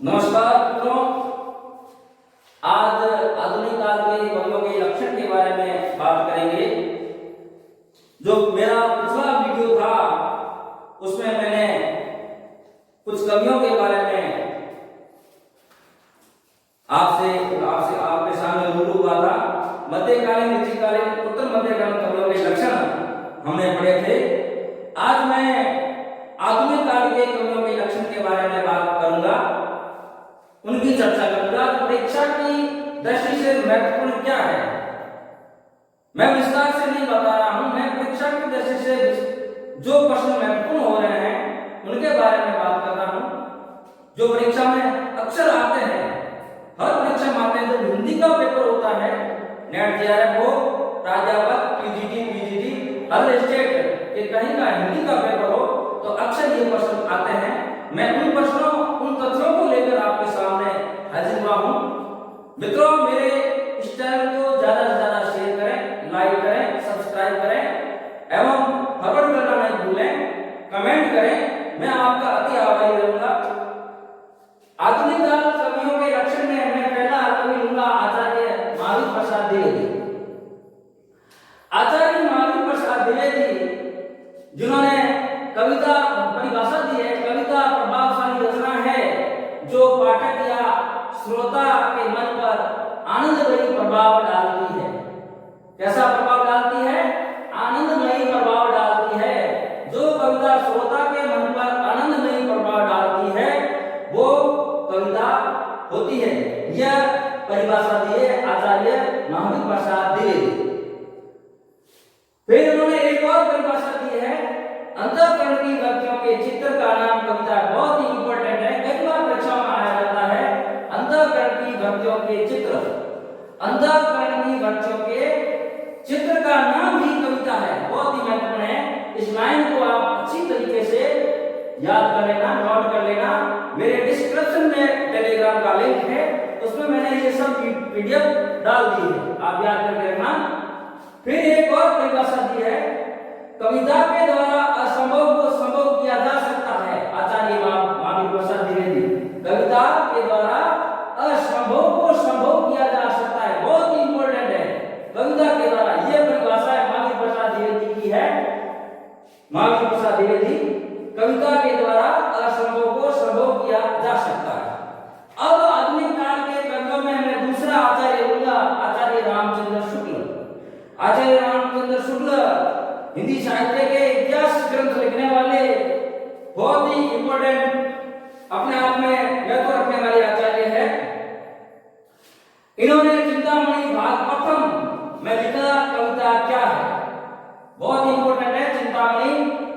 नमस्कार मित्रों, आज आधुनिक काल के कवियों के लक्षण के बारे में बात करेंगे। जो मेरा पिछला वीडियो था उसमें मैंने कुछ कवियों के बारे में आपके सामने रूबरू हुआ था। मध्यकालीन, ऋचिकालीन, उत्तर मध्यकालीन कवियों के लक्षण हमने पढ़े थे। आज मैं आधुनिक काल के कवियों के लक्षण के बारे में बात करूंगा, उनकी चर्चा करूंगा। परीक्षा की दृष्टि से महत्वपूर्ण क्या है, मैं विस्तार से नहीं बता रहा हूं। मैं परीक्षा की दृष्टि से जो प्रश्न महत्वपूर्ण हो रहे हैं उनके बारे में बात कर रहा हूं, जो परीक्षा में अक्सर आते हैं। हर परीक्षा में आते हैं। जब हिंदी का पेपर होता है, नेट जेआरएफ हो, प्राध्यापक, पीजीटी, हर स्टेट के कहीं का हिंदी का पेपर हो, तो अक्सर ये प्रश्न आते हैं। मैं उन प्रश्नों, उन तथ्यों को लेकर आपके सामने हाजिर हुआ हूं। मित्रों, मेरे इस चैनल को ज्यादा से ज्यादा शेयर करें, लाइक करें, सब्सक्राइब करें एवं फॉरवर्ड करना नहीं भूलें, कमेंट करें। मैं आपका अति आभारी रहूंगा। आधुनिक काल कवियों के लक्षण में मैं पहला कवि लूंगा आचार्य महावीर प्रसाद द्विवेदी। आचार्य महावीर प्रसाद द्विवेदी, जिन्होंने कविता परिभाषा दी है, कविता प्रभावशाली रचना है जो पाठक या श्रोता के मन पर आनंदमयी प्रभाव डालती है। कैसा प्रभाव डालती है? आनंदमयी प्रभाव डालती है। जो कविता श्रोता के मन पर आनंदमयी प्रभाव डालती है वो कविता होती है। यह परिभाषा दी है आचार्य महावीर प्रसाद द्विवेदी। फिर उन्होंने एक और परिभाषा दी है, अंतःकरण की व्यक्तियों के चित्र का नाम कविता। बहुत ही इंपॉर्टेंट है, कई बार परीक्षा में आया जाता है। अंतःकरण की व्यक्तियों के चित्र, अंतःकरण की व्यक्तियों के चित्र का नाम भी कविता है। बहुत ही महत्वपूर्ण है। इस लाइन को आप अच्छी तरीके से याद कर लेना, नोट कर लेना। मेरे डिस्क्रिप्शन में टेलीग्राम का लिंक है, उसमें मैंने ये सब पीडीएफ डाल दी है, आप याद करके रखना। फिर एक और परिभाषा दी है, कविता के द्वारा असंभव को संभव किया जा सकता है। आचार्य महावीर प्रसाद द्विवेदी, कविता के द्वारा असंभव को संभव किया जा सकता है। बहुत ही इंपॉर्टेंट है, कविता के द्वारा। यह परिभाषा महावीर प्रसाद द्विवेदी की है। महावीर प्रसाद द्विवेदी, कविता के द्वारा असंभव को संभव किया जा सकता है। अब आधुनिक काल के कवियों में मैं दूसरा आचार्य लूंगा, आचार्य रामचंद्र शुक्ल। आचार्य रामचंद्र शुक्ल हिंदी साहित्य के इतिहास ग्रंथ लिखने वाले, बहुत ही इंपॉर्टेंट अपने आप में महत्व रखने वाले आचार्य है। इन्होंने चिंतामणि भाग प्रथम में लिखा कविता क्या है। बहुत ही इंपॉर्टेंट है। चिंतामणि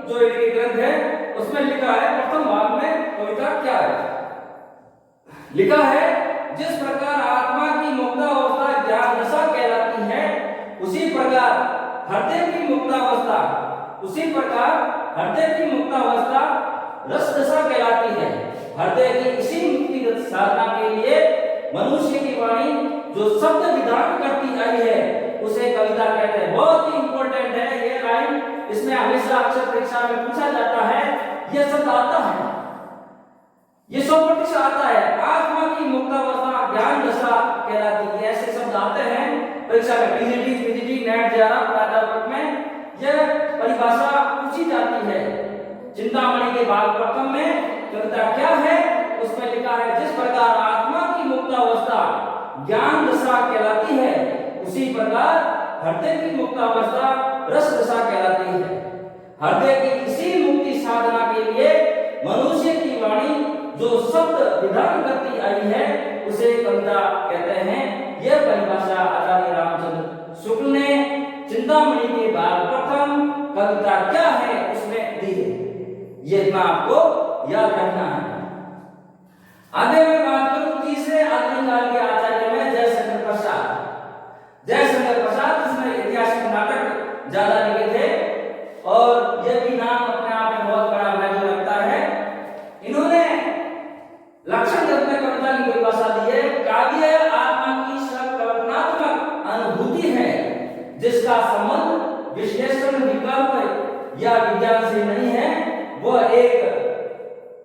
जो इनके ग्रंथ है उसमें लिखा है प्रथम भाग में कविता क्या है। लिखा है, जिस प्रकार आत्मा की मुक्तावस्था ज्ञान दशा कहलाती है, उसी प्रकार हृदय की मुक्तावस्था, हृदय की मुक्तावस्था रस दशा कहलाती है। हृदय की इसी मुक्ति साधना के लिए मनुष्य की वाणी जो शब्द विधान करती आई है उसे कविता कहते हैं। बहुत ही इंपॉर्टेंट है ये लाइन, इसमें हमेशा अक्सर परीक्षा में पूछा जाता है। यह शब्द आता है, ये 100% आता है। आत्मा की मुक्तावस्था ज्ञान दशा कहलाती है, ऐसे शब्द आते हैं परीक्षा में। पीजीटी, नेट जेआरएफ, प्राध्यापक में यह परिभाषा पूछी जाती है। चिंतामणि के भाग प्रथम में कविता क्या है, उसमें लिखा है, जिस प्रकार आत्मा की मुक्तावस्था ज्ञान दशा कहलाती है, उसी प्रकार हृदय की मुक्तावस्था रस दशा कहलाती है। हृदय की इसी मुक्ति साधना के लिए मनुष्य की वाणी जो शब्द विधान करती आई है उसे कविता कहते हैं। यह परिभाषा आचार्य रामचंद्र शुक्ल ने चिंतामणि के भाग प्रथम कविता क्या है उसमें दी है। ये इतना आपको याद रखना है। आगे मैं बात करूं तीसरे आधुनिक काल के आचार्य में जयशंकर प्रसाद। जयशंकर प्रसाद जिसने ऐतिहासिक नाटक ज्यादा लिखे थे और यह भी नाम अपने आप में बहुत बड़ा महत्व रखता है। इन्होंने लक्षण ग्रंथ में कविता की परिभाषा दी है, काव्य आत्मा की कल्पनात्मक अनुभूति है जिसका संबंध विश्लेषण, विकल्प या विज्ञान से नहीं है। वह एक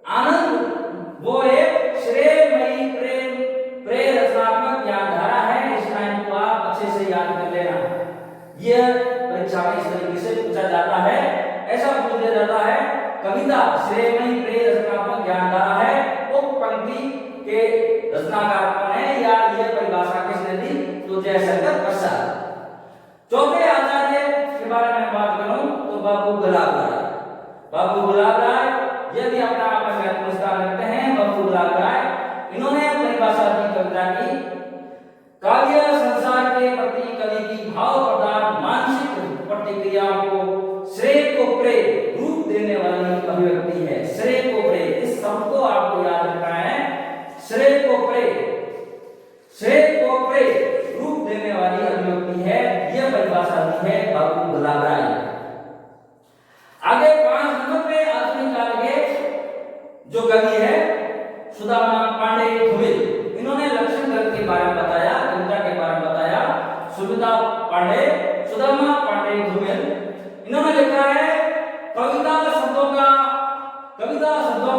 आनंद, वो एक श्रेय दिया जाता है कविता श्रेयमयी प्रिय रचनात्मक ज्ञानधारा है। उक्त पंक्ति के रचनाकार कौन है या यह परिभाषा किसने दी? तो जयशंकर प्रसाद। चौथे आचार्य के बारे में बात करूं तो बाबू गुलाब राय। बाबू गुलाब राय यदि अपना आप में महत्वपूर्ण रखते हैं। बाबू गुलाब राय इन्होंने परिभाषा दी कविता की, काव्य संसार के प्रति कवि की भाव प्रधान मानसिक प्रतिक्रियाओं को श्रेय को प्रेय रूप देने वाली अभिव्यक्ति है। श्रेय को प्रेय, इस शब्द को आपको याद रखना है। श्रेय को प्रेय, श्रेय को प्रेय रूप देने वाली अभिव्यक्ति है। यह परिभाषा दी है बाबू गुलाब राय। आगे 5 नंबर पे आधुनिक काल के जो कवि है सुदामा पांडे धुमिल, इन्होंने लक्षण ग्रंथ के बारे में बताया, कविता के बारे में बताया। सुदामा पांडे धुमिल इन्होंने लिखा है कविता शब्दों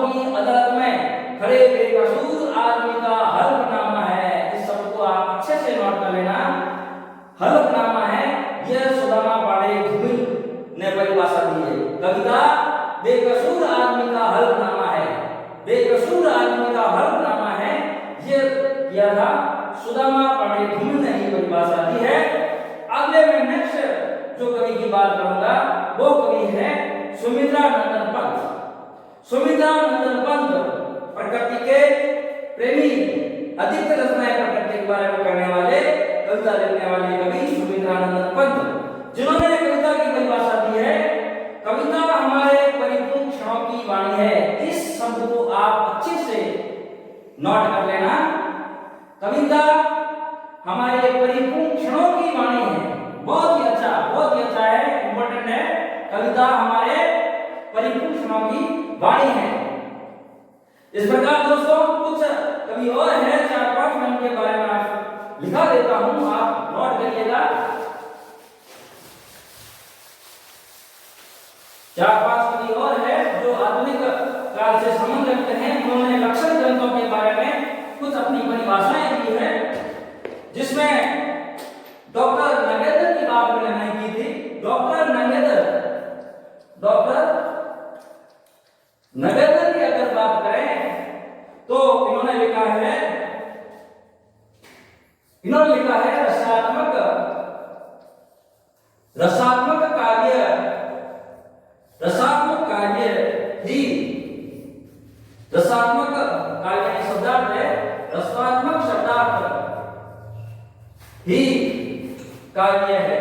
की अदालत में खड़े बेकसूर आदमी का हल्फनामा है। इस शब्द को आप अच्छे से नोट कर लेना, हल्फनामा है। यह सुदामा पांडे धुमिल ने परिभाषा दी है। कविता बेकसूर आदमी का हल्फनामा है, बेकसूर आदमी का हल्फनामा है। यह किया था सुदामा पांडे धुमिल ने ही परिभाषा दी है। अगले में नेक्स्ट जो कवि की बात करूंगा वो कवि है सुमित्रा नंदन पंत। सुमित्रा नंदन पंत प्रकृति के प्रेमी, अधिकतर रचनाएं प्रकृति के बारे में करने वाले, कविता लिखने वाले कवि सुमित्रा नंदन पंत, जिन्होंने कविता की परिभाषा दी है कविता हमारे परिपूर्ण क्षणों की वाणी है। इस शब्द को आप अच्छे से नोट कर लेना। कविता हमारे परिपूर्ण क्षणों की वाणी है। बहुत ही अच्छा है, इंपॉर्टेंट है। कविता हमारे परिपूर्ण क्षणों की वाणी है। इस प्रकार दोस्तों कुछ कवि और है, 4-5 मैं उनके बारे में आप लिखा देता हूं, आप नोट करिएगा। 4-5 कवि और है जो आधुनिक काल से संबंध रखते हैं। उन्होंने लक्षण ग्रंथों के बारे में कुछ अपनी परिभाषाएं दी है, जिसमें डॉक्टर नगेंद्र की बात मैंने नहीं की थी। डॉक्टर नगेंद्र की अगर बात करें तो इन्होंने लिखा है रसात्मक काव्य शब्दार्थ है, रसात्मक शब्दार्थ ही काव्य है।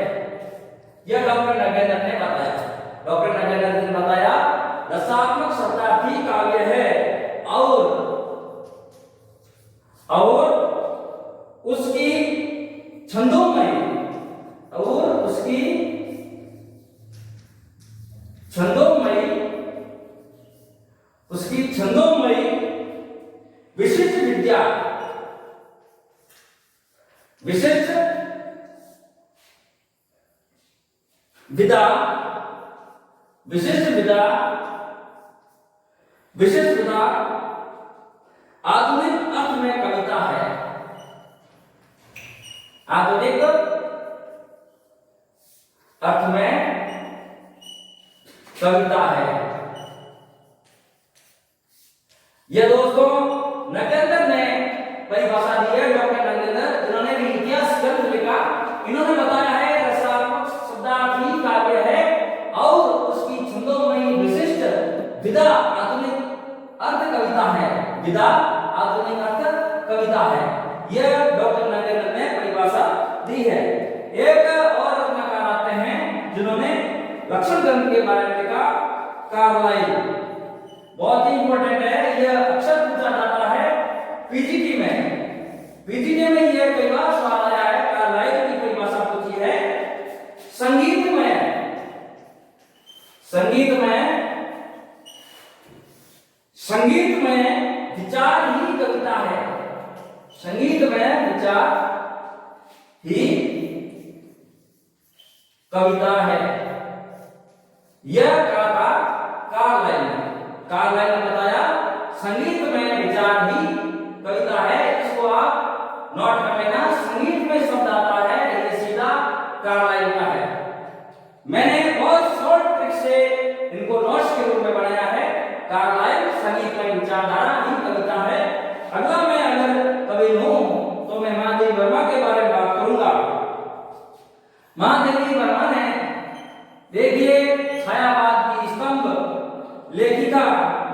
यह डॉक्टर नगेंद्र ने बताया। डॉक्टर नगेंद्र ने बताया रसात्मक शब्दार्थ ही काव्य है और उसकी छंदोमयी विशिष्ट विधा आधुनिक अर्थ में कविता है। आधुनिक अर्थ में कविता है। यह दोस्तों नगेंद्र ने परिभाषा दी है। डॉक्टर नगेंद्र, जिन्होंने भी इतिहास ग्रंथ लिखा, इन्होंने बताया है रसात्मक शब्दार्थ ही काव्य है और उसकी छंदोमयी विशिष्ट विधा आधुनिक अर्थ कविता है। विधा आधुनिक अर्थ कविता है। यह डॉक्टर नगेंद्र ने परिभाषा दी है। एक और रचनाकार आते हैं जिन्होंने लक्षण ग्रंथ के बारे में लिखा, कार्लाइल। बहुत ही इंपॉर्टेंट है, यह अक्सर पूछा जाता है पीजीटी में यह कई बार सवाल आया है। कार्लाइल की परिभाषा पूछी है संगीत में विचार ही कविता है। संगीत में विचार ही कविता है। यह कहा था कार्लाइल ने बताया संगीत में विचार ही कविता है। इसको आप नोट कर लेना। संगीत में शब्द आता है, ये सीधा कार्लाइल का है। मैंने बहुत शॉर्ट ट्रिक से इनको नोट कार्लाइल संगीत में विचारधारा ही कविता है। अगला मैं अगर कवि हूं तो मैं महादेवी वर्मा के बारे में बात करूंगा। महादेवी वर्मा ने देखिए छायावाद की स्तंभ लेखिका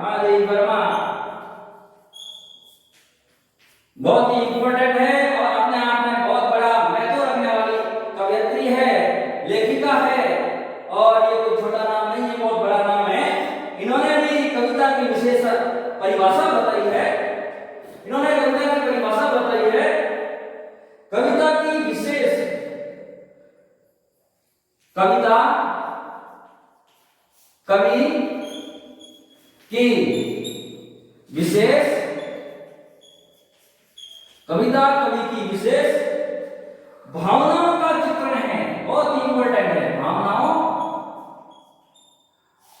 महादेवी वर्मा बहुत ही इंपॉर्टेंट है और अपने आप में बहुत बड़ा महत्व रखने वाली कवयित्री है, लेखिका है और ये कोई छोटा नाम नहीं है, बहुत बड़ा नाम है। इन्होंने भी कविता की विशेष परिभाषा बताई है। इन्होंने कविता की परिभाषा बताई है, कविता की विशेष कविता कवि की विशेष कविता कवि की विशेष भावनाओं का चित्रण है। बहुत ही इंपॉर्टेंट है,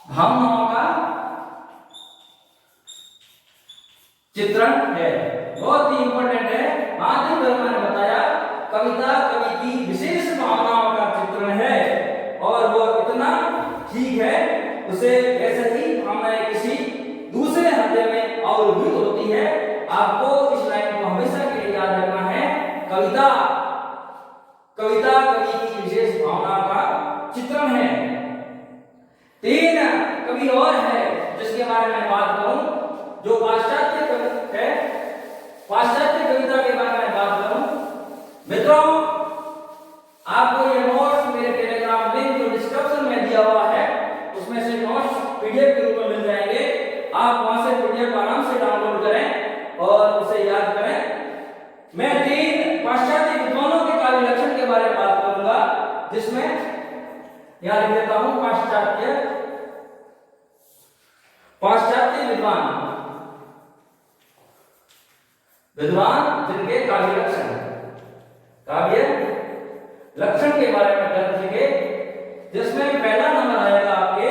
भावनाओं का चित्रण है, बहुत ही इंपॉर्टेंट है। महादेवी वर्मा ने बताया कविता कवि की विशेष भावनाओं का चित्रण है और वो इतना ठीक है, उसे ऐसे ही भावनाएं किसी दूसरे हृदय में अवरुद्ध होती है। आपको इस लाइन को हमेशा के लिए याद रखना है, कविता कवि की विशेष भावना का चित्रण है। 3 कवि और है जिसके बारे में बात करूं, जो पाश्चात्य कवि है, पाश्चात्य कविता के बारे में बात करूं। मित्रों, आपको ये नोट्स मेरे टेलीग्राम लिंक जो डिस्क्रिप्शन में दिया हुआ है उसमें से नोट्स पीडीएफ के रूप में मिल जाएंगे। आप वहां से पीडीएफ आराम से डाउनलोड करें और उसे याद करें। मैं 3 पाश्चात्य विद्वानों के काव्य लक्षण के बारे में बात करूंगा, जिसमें यहां लिख देता हूं पाश्चात्य विद्वान जिनके काव्य लक्षण के बारे में दर्ज लिखे, जिसमें पहला नंबर आएगा आपके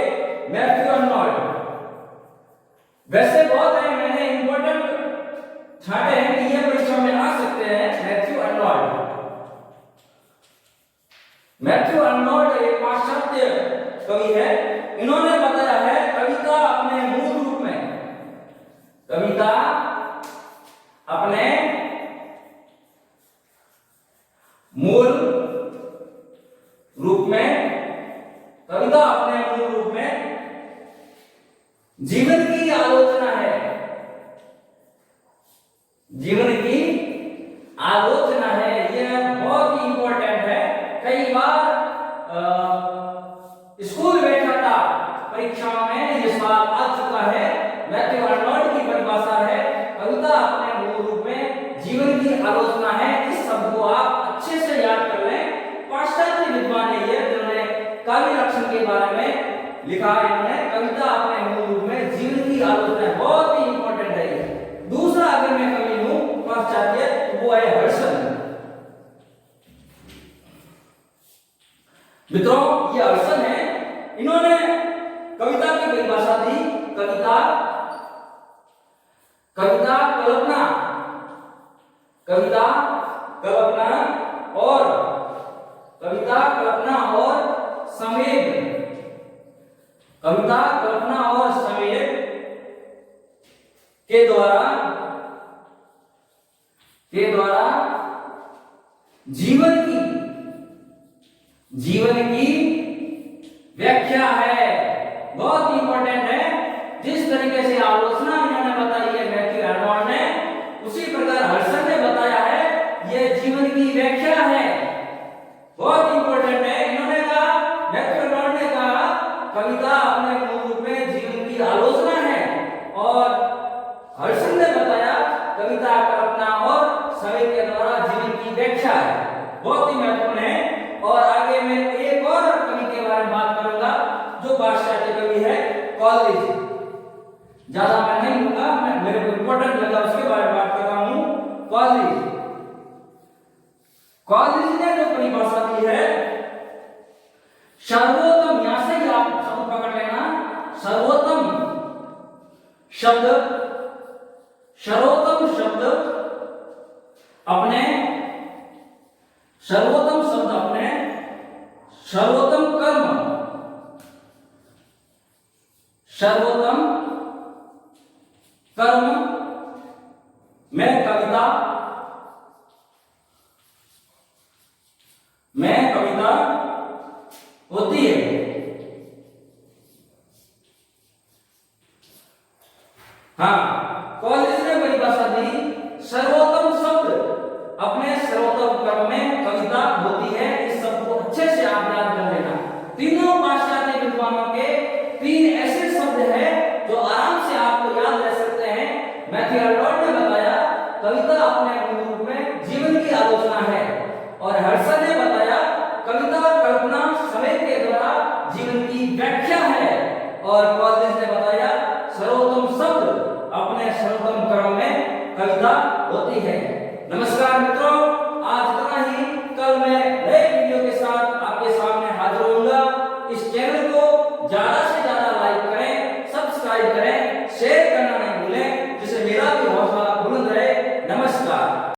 मैथ्यू अर्नोल्ड। वैसे बहुत है, मैंने इंपॉर्टेंट छांटे हैं कि ये परीक्षा में आ सकते हैं। मैथ्यू अर्नोल्ड एक पाश्चात्य कवि है। इन्होंने बताया है कविता अपने मूल रूप में जीवन की आलोचना है। जीवन की आलोचना है, यह बहुत ही इंपॉर्टेंट है। कई बार स्कूल बैठा था, परीक्षाओं में यह सवाल आ चुका है। मैथ्यू अर्नोल्ड की परिभाषा है कविता अपने मूल रूप में जीवन की आलोचना है। इस शब्द को आप अच्छे से याद कर लें। पाश्चात्य विद्वान है ये, जिन्होंने काव्य लक्षण के बारे में लिखा है। इन्होंने कविता अपने मूल रूप में जीवन की आलोचना, बहुत ही इंपॉर्टेंट है ये। दूसरा अगर मैं कवि हूं पाश्चात्य, वो है हर्सन। मित्रों, ये हर्सन है। इन्होंने कविता की परिभाषा दी, कविता कल्पना और संवेग, कविता कल्पना और संवेग के द्वारा जीवन की व्याख्या है। बहुत इंपॉर्टेंट है। जिस तरीके से आलोचना इन्होंने बताई है मैथ्यू अर्नोल्ड ने, उसी प्रकार हर्सन ने बताया है यह जीवन की व्याख्या है। बहुत इंपॉर्टेंट है। इन्होंने कहा, मैथ्यू अर्नोल्ड ने कहा कविता अपने मूल रूप में जीवन की आलोचना है, और हर्सन ने बताया कविता कल्पना और संवेग के द्वारा जीवन की व्याख्या है। बहुत ही महत्वपूर्ण है। और आगे मैं एक और कवि के बारे में बात करूंगा जो पाश्चात्य कवि है, कॉलरिज। ज्यादा मैं नहीं लूंगा, मेरे को इंपॉर्टेंट लगा उसके बारे में बात कर रहा हूं। कॉलरिज ने जो परिभाषा दी है, सर्वोत्तम, यहां से ही आप शब्द पकड़ लेना, सर्वोत्तम शब्द अपने सर्वोत्तम कर्म में कविता होती है। हाँ, कॉलेज ने परिभाषा दी, सर्वोत्तम शब्द अपने सर्वोत्तम कर्म में कविता होती है। इस शब्द को अच्छे से आप याद कर लेना। तीनों पाश्चात्य विद्वानों के तीन ऐसे शब्द हैं जो आराम से आपको याद रह सकते हैं। मैथ्यू आर्नोल्ड ने बताया कविता अपने मूल रूप में जीवन की आलोचना है, और हर्सन ने बताया कविता कल्पना समय के द्वारा जीवन की व्याख्या है, और कॉलेज ने बताया सर्वोत्तम शब्द अपने सर्वोत्तम कर्म में कविता होती है। नमस्कार मित्रों, आज इतना ही। कल मैं नए वीडियो के साथ आपके सामने हाजिर होऊंगा। इस चैनल को ज्यादा से ज्यादा लाइक करें, सब्सक्राइब करें